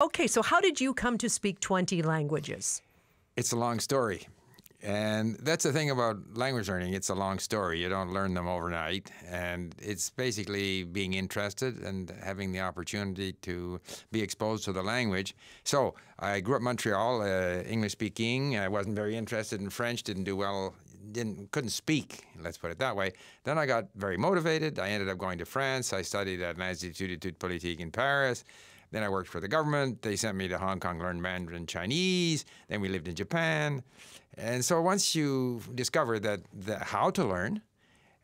Okay, so how did you come to speak 20 languages? It's a long story. And that's the thing about language learning. It's a long story. You don't learn them overnight. And it's basically being interested and having the opportunity to be exposed to the language. So I grew up in Montreal, English speaking. I wasn't very interested in French, didn't do well, couldn't speak, let's put it that way. Then I got very motivated. I ended up going to France. I studied at l'Institut d'études politiques in Paris. Then I worked for the government. They sent me to Hong Kong, learn Mandarin Chinese. Then we lived in Japan. And so once you discover that how to learn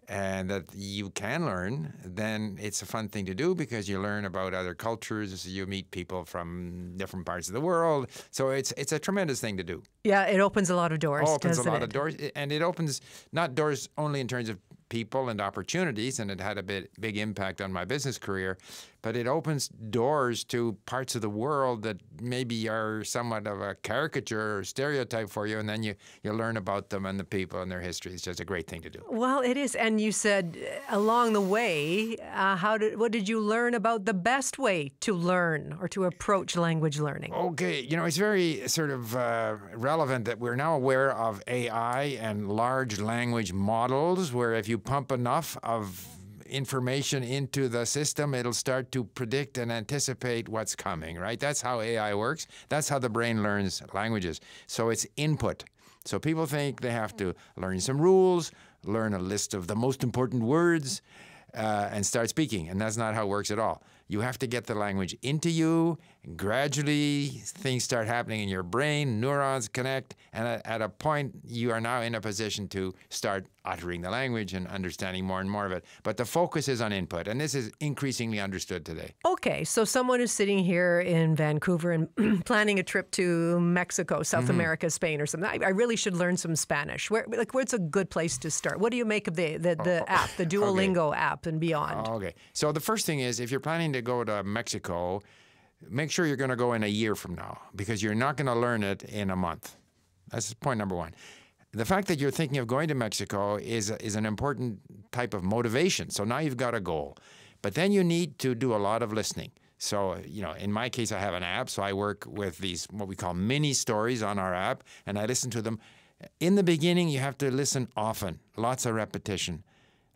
and that you can learn, then it's a fun thing to do because you learn about other cultures. You meet people from different parts of the world. So it's a tremendous thing to do. Yeah, it opens a lot of doors, opens a lot of doors. And it opens not doors only in terms of people and opportunities, and it had a big impact on my business career, but it opens doors to parts of the world that maybe are somewhat of a caricature or stereotype for you, and then you learn about them and the people and their history. It's just a great thing to do. Well, it is. And you said along the way, what did you learn about the best way to learn or to approach language learning? Okay, it's very sort of relevant that we're now aware of AI and large language models, where if you pump enough of information into the system, it'll start to predict and anticipate what's coming, right? That's how AI works. That's how the brain learns languages. So it's input. So people think they have to learn some rules, learn a list of the most important words, and start speaking. And that's not how it works at all. You have to get the language into you. And gradually, things start happening in your brain. Neurons connect. And at a point, you are now in a position to start uttering the language and understanding more and more of it. But the focus is on input. And this is increasingly understood today. Okay, so someone is sitting here in Vancouver and planning a trip to Mexico, South America, Spain, or something. I really should learn some Spanish. Where's a good place to start? What do you make of the app, the Duolingo app and beyond? Okay, so the first thing is, if you're planning to go to Mexico, make sure you're going to go in a year from now, because you're not going to learn it in a month. That's point number one. The fact that you're thinking of going to Mexico is an important type of motivation. So now you've got a goal. But then you need to do a lot of listening. So, in my case, I have an app. So I work with these, what we call mini stories on our app, and I listen to them. In the beginning, you have to listen often, lots of repetition.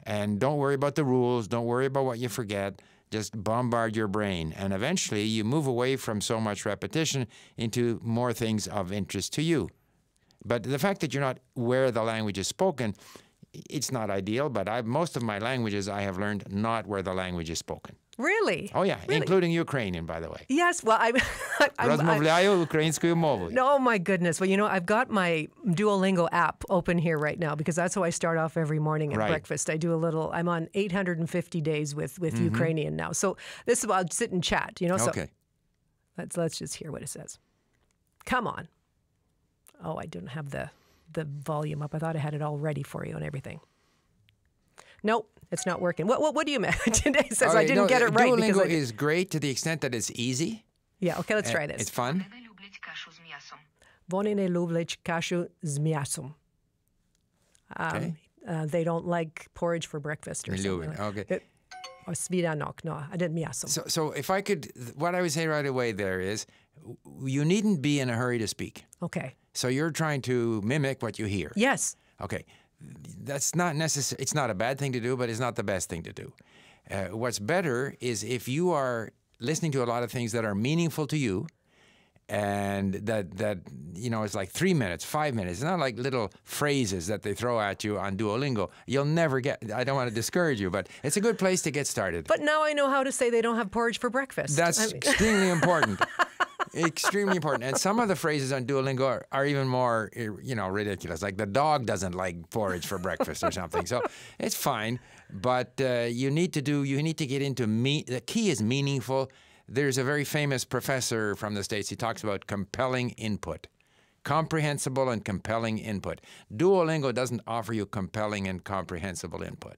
And don't worry about the rules. Don't worry about what you forget. Just bombard your brain. And eventually, you move away from so much repetition into more things of interest to you. But the fact that you're not where the language is spoken, it's not ideal, but most of my languages I have learned not where the language is spoken. Really? Oh, yeah, really? Including Ukrainian, by the way. Yes, well, Розмовляю українською мовою. Oh, my goodness. Well, I've got my Duolingo app open here right now, because that's how I start off every morning at breakfast. I'm on 850 days with Ukrainian now. So this is, I'll sit and chat, So Okay. Let's just hear what it says. Come on. Oh, I didn't have the volume up. I thought I had it all ready for you and everything. Nope, it's not working. What do you mean? Today says I didn't get it right. Duolingo is great to the extent that it's easy. Yeah, okay, let's try this. It's fun. Вони не люблять кашу з м'ясом. They don't like porridge for breakfast or something. Okay. Or svidanok, no, I didn't miasom. So if I could, what I would say right away there is, you needn't be in a hurry to speak. Okay. So you're trying to mimic what you hear. Yes. Okay. That's not necessary. It's not a bad thing to do, but it's not the best thing to do. What's better is if you are listening to a lot of things that are meaningful to you, and that it's like 3 minutes, 5 minutes. It's not like little phrases that they throw at you on Duolingo. You'll never get. I don't want to discourage you, but it's a good place to get started. But now I know how to say they don't have porridge for breakfast. That's extremely important. Extremely important. And some of the phrases on Duolingo are even more, ridiculous. Like the dog doesn't like porridge for breakfast or something. So it's fine. But you need to get into the key is meaningful. There's a very famous professor from the States. He talks about compelling input, comprehensible and compelling input. Duolingo doesn't offer you compelling and comprehensible input.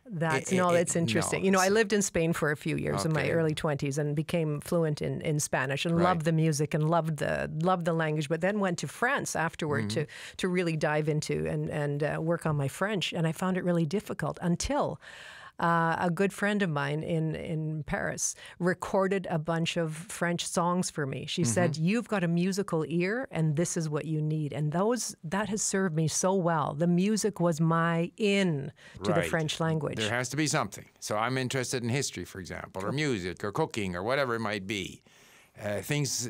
That's interesting. No, I lived in Spain for a few years in my early 20s and became fluent in Spanish and loved the music and loved the language, but then went to France afterward to really dive into and work on my French. And I found it really difficult until A good friend of mine in Paris recorded a bunch of French songs for me. She said, "You've got a musical ear, and this is what you need." And that has served me so well. The music was my in to the French language. There has to be something. So I'm interested in history, for example, or music, or cooking, or whatever it might be. Things,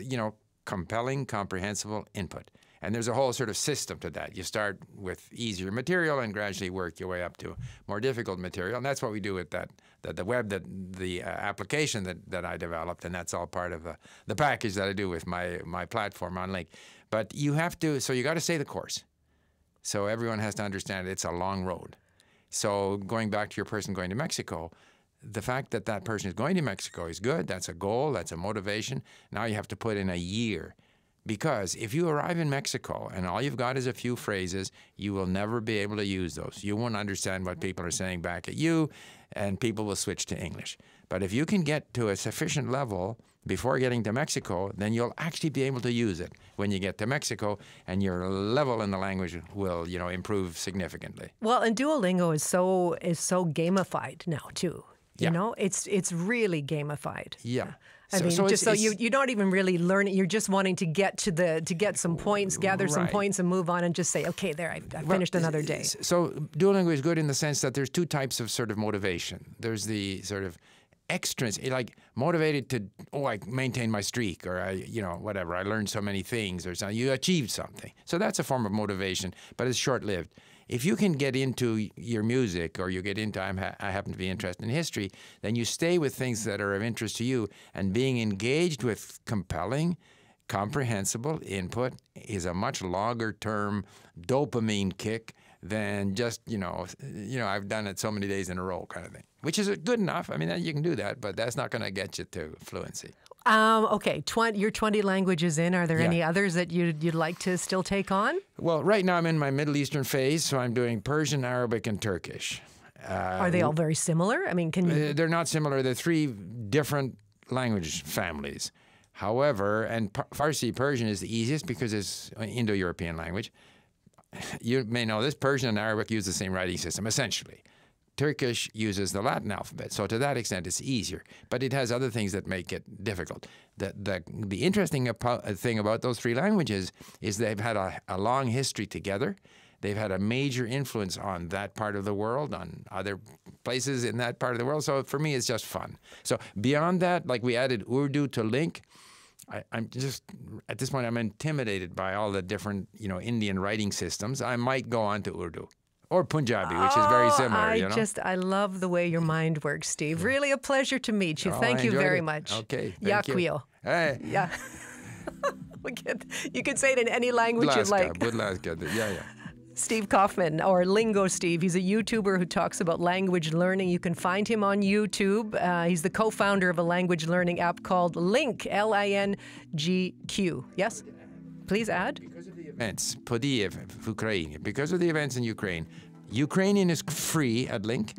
compelling, comprehensible input. And there's a whole sort of system to that. You start with easier material and gradually work your way up to more difficult material. And that's what we do with the application that I developed. And that's all part of the package that I do with my platform on Link. But you got to stay the course. So everyone has to understand it's a long road. So going back to your person going to Mexico, the fact that that person is going to Mexico is good. That's a goal. That's a motivation. Now you have to put in a year. Because if you arrive in Mexico and all you've got is a few phrases, you will never be able to use those. You won't understand what people are saying back at you, and people will switch to English. But if you can get to a sufficient level before getting to Mexico, then you'll actually be able to use it when you get to Mexico, and your level in the language will, improve significantly. Well, and Duolingo is so gamified now too. It's really gamified. Yeah. I mean, you don't even really learn it. You're just wanting to get some points, gather some points, and move on, and just say, okay, there, I finished another day. So Duolingo is good in the sense that there's two types of sort of motivation. There's the sort of extrinsic, like motivated to, I maintain my streak, or whatever. I learned so many things, or something. You achieved something. So that's a form of motivation, but it's short-lived. If you can get into your music, or you get into, I happen to be interested in history, then you stay with things that are of interest to you, and being engaged with compelling, comprehensible input is a much longer-term dopamine kick than just, I've done it so many days in a row kind of thing, which is good enough. I mean, you can do that, but that's not going to get you to fluency. Okay, you're 20 languages in. Are there any others that you'd like to still take on? Well, right now I'm in my Middle Eastern phase, so I'm doing Persian, Arabic, and Turkish. Are they all very similar? I mean, can you... They're not similar. They're three different language families. However, and Farsi Persian is the easiest because it's an Indo-European language. You may know this, Persian and Arabic use the same writing system, essentially. Turkish uses the Latin alphabet, so to that extent it's easier, but it has other things that make it difficult. The interesting thing about those three languages is they've had a long history together. They've had a major influence on that part of the world, on other places in that part of the world, so for me it's just fun. So beyond that, like we added Urdu to Link, I'm just, at this point I'm intimidated by all the different, Indian writing systems. I might go on to Urdu. Or Punjabi, which is very similar, I love the way your mind works, Steve. Really a pleasure to meet you. Thank you very much. Okay, thank you. Hey. Yeah. You can say it in any language you like. Yeah. Steve Kaufman, or Lingo Steve. He's a YouTuber who talks about language learning. You can find him on YouTube. He's the co-founder of a language learning app called Link, L-I-N-G-Q. Yes? Please add. Because of the events, because of the events in Ukraine, Ukrainian is free at Link,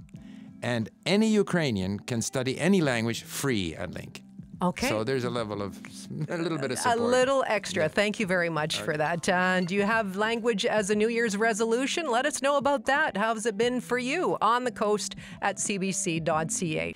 and any Ukrainian can study any language free at Link. Okay. So there's a little bit of support. A little extra. Yeah. Thank you very much for that. Do you have language as a New Year's resolution? Let us know about that. How's it been for you on the coast at cbc.ca?